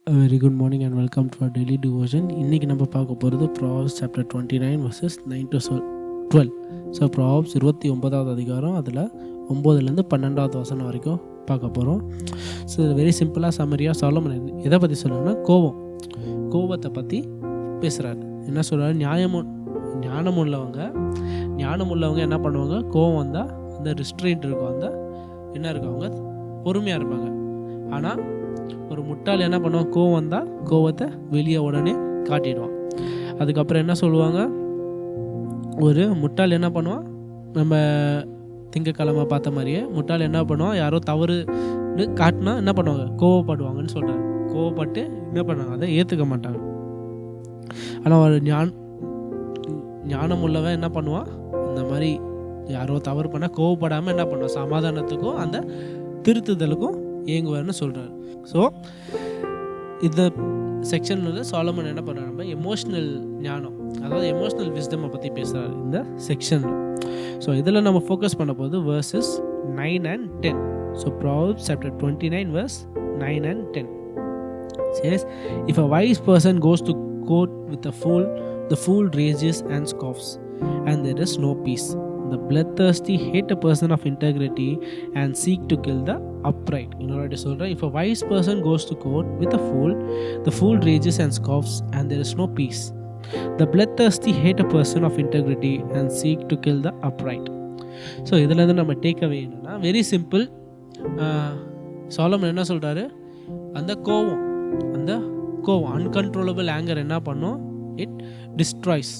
Very good morning and welcome to our daily devotion. இன்றைக்கி நம்ம பார்க்க போகிறது Proverbs chapter 29 verses 9 to 12. So Proverbs 29வது அதிகாரம், அதில் 9லேருந்து 12வது வசனம் வரைக்கும் பார்க்க போகிறோம். ஸோ வெரி சிம்பிளாக சம்மரியாக சாலமன் எதை பற்றி சொல்லணும்னா கோபத்தை பற்றி பேசுகிறாரு. என்ன சொல்கிறாரு? ஞானம் உள்ளவங்க என்ன பண்ணுவாங்க? கோபம் வந்தால் அந்த ரிஸ்ட்ரெயின்ட் இருக்கும், அந்த என்ன இருக்கும், அவங்க பொறுமையாக இருப்பாங்க. ஆனால் ஒரு முட்டாள் என்ன பண்ணுவான்? கோவம் வந்தால் கோவத்தை வெளியே உடனே காட்டிடுவான். அதுக்கப்புறம் என்ன சொல்லுவாங்க? ஒரு முட்டாள் என்ன பண்ணுவான்? நம்ம திங்கக்கிழமை பார்த்த மாதிரியே முட்டாள் என்ன பண்ணுவான்? யாரோ தவறுன்னு காட்டினா என்ன பண்ணுவாங்க? கோவப்படுவாங்கன்னு சொல்கிறாங்க. கோவப்பட்டு என்ன பண்ணாங்க? அதை ஏற்றுக்க மாட்டாங்க. ஆனால் ஒரு ஞானம் உள்ளவன் என்ன பண்ணுவான்? இந்த மாதிரி யாரோ தவறு பண்ணால் கோவப்படாமல் என்ன பண்ணுவான்? சமாதானத்துக்கும் அந்த திருத்துதலுக்கும் ஏங்குவார்னு சொல்கிறார். ஸோ இந்த செக்ஷனில் வந்து சாலமன் என்ன பண்ணுறாரு? நம்ம எமோஷ்னல் ஞானம், அதாவது எமோஷ்னல் விஸ்டமை பற்றி பேசுகிறார் இந்த செக்ஷனில். ஸோ இதில் நம்ம ஃபோக்கஸ் பண்ண போது verses 9 and 10. So Proverbs chapter 29 verse 9 and 10 says, "If a wise person goes to court with a fool, the fool rages and scoffs, and there is no peace. The bloodthirsty hate a person of integrity and seek to kill the upright." இன்னொரு சொல்கிறேன். If a wise person goes to court with a fool, the fool rages and scoffs, and there is no peace. The bloodthirsty hate a person of integrity and seek to kill the upright. So இதுலேருந்து நம்ம takeaway என்னென்னா, very simple. Solomon என்ன சொல்கிறாரு? அந்த கோவம் uncontrollable anchor என்ன பண்ணும்? It destroys.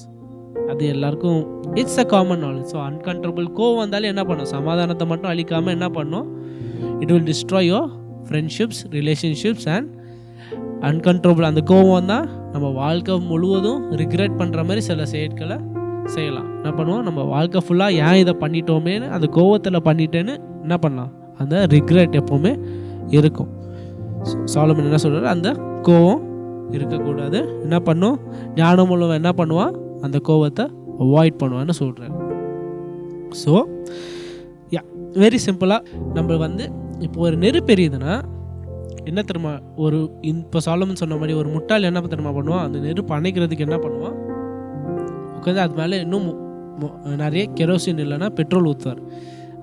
அது எல்லாருக்கும் it's a common knowledge. So uncontrollable கோவம் வந்தாலும் என்ன பண்ணும்? சமாதானத்தை மட்டும் அழிக்காமல் என்ன பண்ணும்? It will destroy your friendships, relationships and uncontrollable. அந்த கோவம் வந்தால் நம்ம வாழ்க்கை முழுவதும் ரிக்ரெட் பண்ணுற மாதிரி சில செயற்களை செய்யலாம். என்ன பண்ணுவோம்? நம்ம வாழ்க்கை ஃபுல்லாக ஏன் இதை பண்ணிட்டோமேன்னு அந்த கோவத்தில் பண்ணிட்டேன்னு என்ன பண்ணலாம்? அந்த ரிக்ரெட் எப்போவுமே இருக்கும். சாலமன் என்ன சொல்கிறாரு? அந்த கோவம் இருக்கக்கூடாது. என்ன பண்ணும்? ஞானம் உள்ளவன் என்ன பண்ணுவான்? அந்த கோவத்தை அவாய்ட் பண்ணுவான்னு சொல்கிறார். ஸோ வெரி சிம்பிளாக நம்ம வந்து இப்போ ஒரு நெருப்பு எரியுதுன்னா என்ன தெரியுமா? இப்போ சாலமன் சொன்ன மாதிரி ஒரு முட்டாள் என்ன தெரியுமா பண்ணுவான்? அந்த நெருப்பு அணைக்கிறதுக்கு என்ன பண்ணுவான்? உட்காந்து அது மேலே இன்னும் நிறைய கெரோசின் இல்லைன்னா பெட்ரோல் ஊற்றுவார்.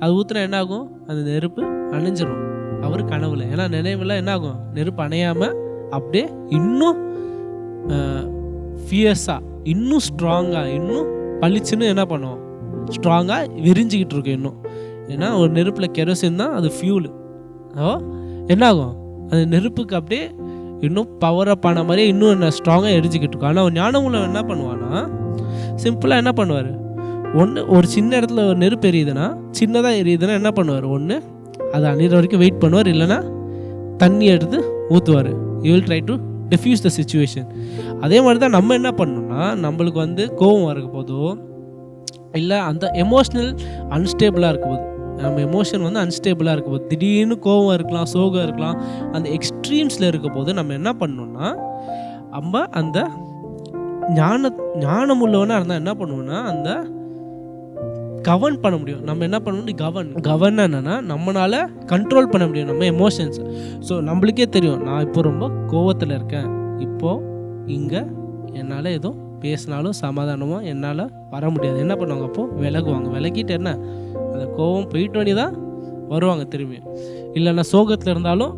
அது ஊற்றுனா என்ன ஆகும்? அந்த நெருப்பு அணைஞ்சிடும் அவர் கனவுல. ஏன்னா நினைவில் என்ன ஆகும்? நெருப்பு அணையாமல் அப்படியே இன்னும் ஃபியர்ஸாக, இன்னும் ஸ்ட்ராங்காக, இன்னும் பளிச்சுன்னு என்ன பண்ணுவோம்? ஸ்ட்ராங்காக விரிஞ்சிக்கிட்டு இருக்கும் இன்னும். ஏன்னா ஒரு நெருப்பில் கெரோசின் தான் அது ஃபியூலு. என்ன ஆகும்? அந்த நெருப்புக்கு அப்படியே இன்னும் பவரப் ஆன மாதிரியே இன்னும் என்ன ஸ்ட்ராங்காக எரிஞ்சிக்கிட்டு இருக்கும். ஆனால் ஒரு ஞானம் உள்ளவன் என்ன பண்ணுவான்னா, சிம்பிளாக என்ன பண்ணுவார்? ஒரு சின்ன இடத்துல ஒரு நெருப்பு எரியுதுன்னா, சின்னதாக எரியுதுன்னா என்ன பண்ணுவார்? அது அணிகிற வரைக்கும் வெயிட் பண்ணுவார், இல்லைன்னா தண்ணி எடுத்து ஊற்றுவார். You will try to diffuse the situation. அதே மாதிரி தான் நம்ம என்ன பண்ணணும்னா, நம்மளுக்கு வந்து கோவம் இருக்க போதோ இல்லை அந்த எமோஷ்னல் அன்ஸ்டேபிளாக இருக்க போது, நம்ம எமோஷன் வந்து அன்ஸ்டேபிளாக இருக்க போது, திடீர்னு கோவம் இருக்கலாம், சோகம் இருக்கலாம், அந்த எக்ஸ்ட்ரீம்ஸில் இருக்க போது நம்ம என்ன பண்ணணும்னா, நம்ம அந்த ஞானம் உள்ளவனாக இருந்தால் என்ன பண்ணுவோம்னா, அந்த கவர்ன் பண்ண முடியும். நம்ம என்ன பண்ணணும்? கவர்ன் என்னன்னா நம்மளால் கண்ட்ரோல் பண்ண முடியும் நம்ம எமோஷன்ஸ். ஸோ நம்மளுக்கே தெரியும், நான் இப்போ ரொம்ப கோவத்தில் இருக்கேன், இப்போது இங்கே என்னால் எதுவும் பேசினாலும் சமாதானமாக என்னால் வர முடியாது. என்ன பண்ணுவாங்க? அப்போது விலகுவாங்க. விலகிட்டு என்ன, அந்த கோவம் போயிட்டு வேண்டி தான் வருவாங்க திரும்பி. இல்லைன்னா சோகத்தில் இருந்தாலும்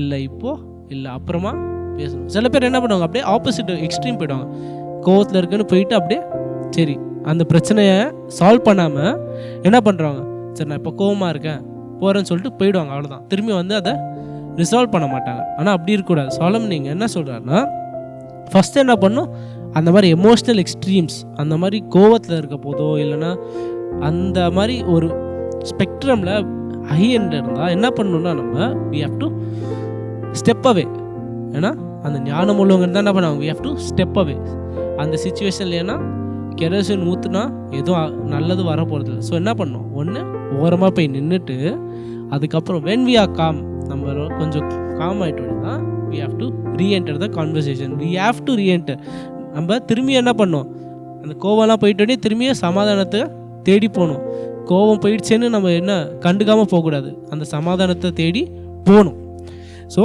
இல்லை இல்லை அப்புறமா பேசணும். சில பேர் என்ன பண்ணுவாங்க? அப்படியே ஆப்போசிட் எக்ஸ்ட்ரீம் போயிடுவாங்க. கோவத்தில் இருக்குன்னு போயிட்டு அப்படியே சரி அந்த பிரச்சனையை சால்வ் பண்ணாமல் என்ன பண்ணுறாங்க? சரி நான் இப்போ கோவமாக இருக்கேன் போகிறேன்னு சொல்லிட்டு போயிடுவாங்க. அவ்வளோதான். திரும்பி வந்து அதை ரிசால்வ் பண்ண மாட்டாங்க. ஆனால் அப்படி இருக்கக்கூடாது. சாலமன் நீங்கள் என்ன சொல்கிறாருன்னா, ஃபஸ்ட்டு என்ன பண்ணும்? அந்த மாதிரி எமோஷ்னல் எக்ஸ்ட்ரீம்ஸ், அந்த மாதிரி கோவத்தில் இருக்க போதோ இல்லைன்னா அந்த மாதிரி ஒரு ஸ்பெக்ட்ரமில் ஹை எண்ட் இருந்தால் என்ன பண்ணணும்னா, நம்ம we have to step away. ஏன்னா அந்த ஞானம் உள்ளவங்க தான் என்ன பண்ணுவாங்க? we have to step away. அந்த சுச்சுவேஷனில் ஏன்னா கெரோசின் ஊற்றுனா எதுவும் நல்லது வர போகிறது. ஸோ என்ன பண்ணணும்? ஒன்று ஓரமாக போய் நின்றுட்டு அதுக்கப்புறம் when we are calm, நம்ம கொஞ்சம் காம் ஆகிட்டு தான் we have to re-enter the conversation. we have to re-enter. நம்ம திரும்பி என்ன பண்ணோம்? அந்த கோவம்லாம் போயிட்டோடனே திரும்பியும் சமாதானத்தை தேடி போகணும். கோவம் போயிடுச்சேன்னு நம்ம என்ன கண்டுக்காமல் போகக்கூடாது, அந்த சமாதானத்தை தேடி போகணும். ஸோ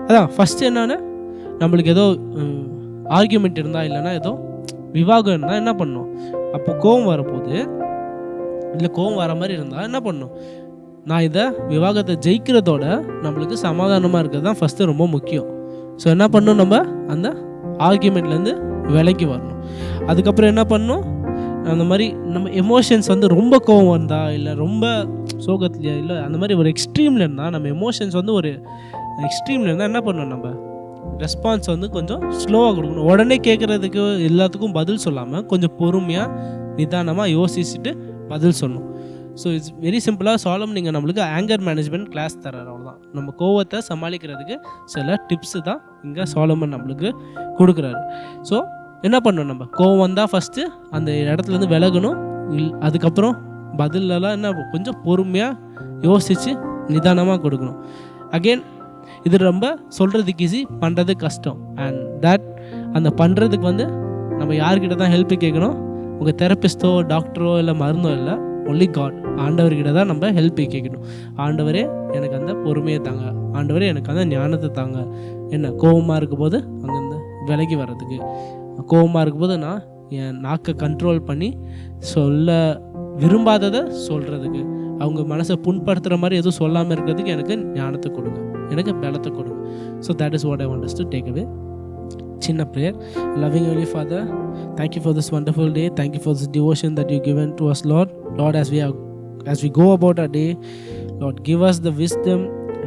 அதான் ஃபஸ்ட்டு என்னென்னா நம்மளுக்கு ஏதோ ஆர்கியூமெண்ட் இருந்தால் இல்லைன்னா ஏதோ விவாகம் இருந்தால் என்ன பண்ணணும், அப்போ கோவம் வரப்போது இல்லை கோவம் வர மாதிரி இருந்தால் என்ன பண்ணணும், நான் இதை விவாகத்தை ஜெயிக்கிறதோட நம்மளுக்கு சமாதானமாக இருக்கிறது தான் ஃபஸ்ட்டு ரொம்ப முக்கியம். ஸோ என்ன பண்ணணும், நம்ம அந்த ஆர்கியூமெண்ட்லேருந்து விலைக்கு வரணும். அதுக்கப்புறம் என்ன பண்ணணும், அந்த மாதிரி நம்ம எமோஷன்ஸ் வந்து ரொம்ப கோவம் வந்தால் இல்லை ரொம்ப சோகத்துலையா இல்லை அந்த மாதிரி ஒரு எக்ஸ்ட்ரீமில் இருந்தால், நம்ம எமோஷன்ஸ் வந்து ஒரு எக்ஸ்ட்ரீமில் இருந்தால் என்ன பண்ணணும், நம்ம ரெஸ்பான்ஸ் வந்து கொஞ்சம் ஸ்லோவாக கொடுக்கணும். உடனே கேட்குறதுக்கு எல்லாத்துக்கும் பதில் சொல்லாமல் கொஞ்சம் பொறுமையாக நிதானமாக யோசிச்சுட்டு பதில் சொல்லணும். ஸோ இட்ஸ் வெரி சிம்பிளாக சாலமன் நீங்கள் நம்மளுக்கு ஆங்கர் மேனேஜ்மெண்ட் கிளாஸ் தர்றாரு. அவ்வளோதான். நம்ம கோவத்தை சமாளிக்கிறதுக்கு சில டிப்ஸு தான் இங்கே சாலமன் நம்மளுக்கு கொடுக்குறாரு. ஸோ என்ன பண்ணணும், நம்ம கோவம் வந்தால் ஃபஸ்ட்டு அந்த இடத்துலேருந்து விலகணும். அதுக்கப்புறம் பதிலெல்லாம் என்ன கொஞ்சம் பொறுமையாக யோசித்து நிதானமாக கொடுக்கணும். அகெயின் இது ரொம்ப சொல்கிறதுக்கு ஈஸி, பண்ணுறது கஷ்டம். அண்ட் தட் அந்த பண்ணுறதுக்கு வந்து நம்ம யார்கிட்ட தான் ஹெல்ப்பு கேட்கணும், உங்கள் தெரப்பிஸ்ட்டோ டாக்டரோ இல்லை மருந்தோ இல்லை, ஒன்லி காட், ஆண்டவர்கிட்ட தான் நம்ம ஹெல்ப் கேட்கணும். ஆண்டவரே எனக்கு அந்த பொறுமையை தாங்க, ஆண்டவரே எனக்கு அந்த ஞானத்தை தாங்க. என்ன கோபமாக இருக்கும்போது அங்கேருந்து விலகி வர்றதுக்கு, கோபமாக இருக்கும்போது நான் என் நாக்கை கண்ட்ரோல் பண்ணி சொல்ல விரும்பாததை சொல்கிறதுக்கு, அவங்க மனசை புண்படுத்துகிற மாதிரி எதுவும் சொல்லாமல் இருக்கிறதுக்கு எனக்கு ஞானத்தை கொடுங்க, எனக்கு பலத்தை கொடுங்க. So that is what I want us to take away. சின்ன prayer. Loving Heavenly Father, thank you for this wonderful day. Thank you for this devotion that you given to us, Lord. Lord, as we go about our day, Lord, give us the wisdom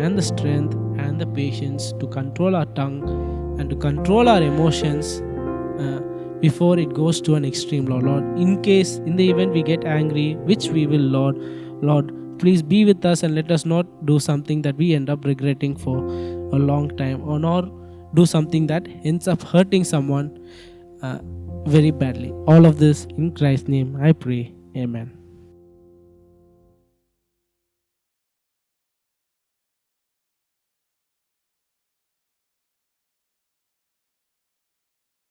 and the strength and the patience to control our tongue and to control our emotions before it goes to an extreme, Lord. Lord, in case in the event we get angry, which we will, Lord, please be with us and let us not do something that we end up regretting for a long time, or nor do something that ends up hurting someone very badly. All of this in Christ's name I pray. Amen.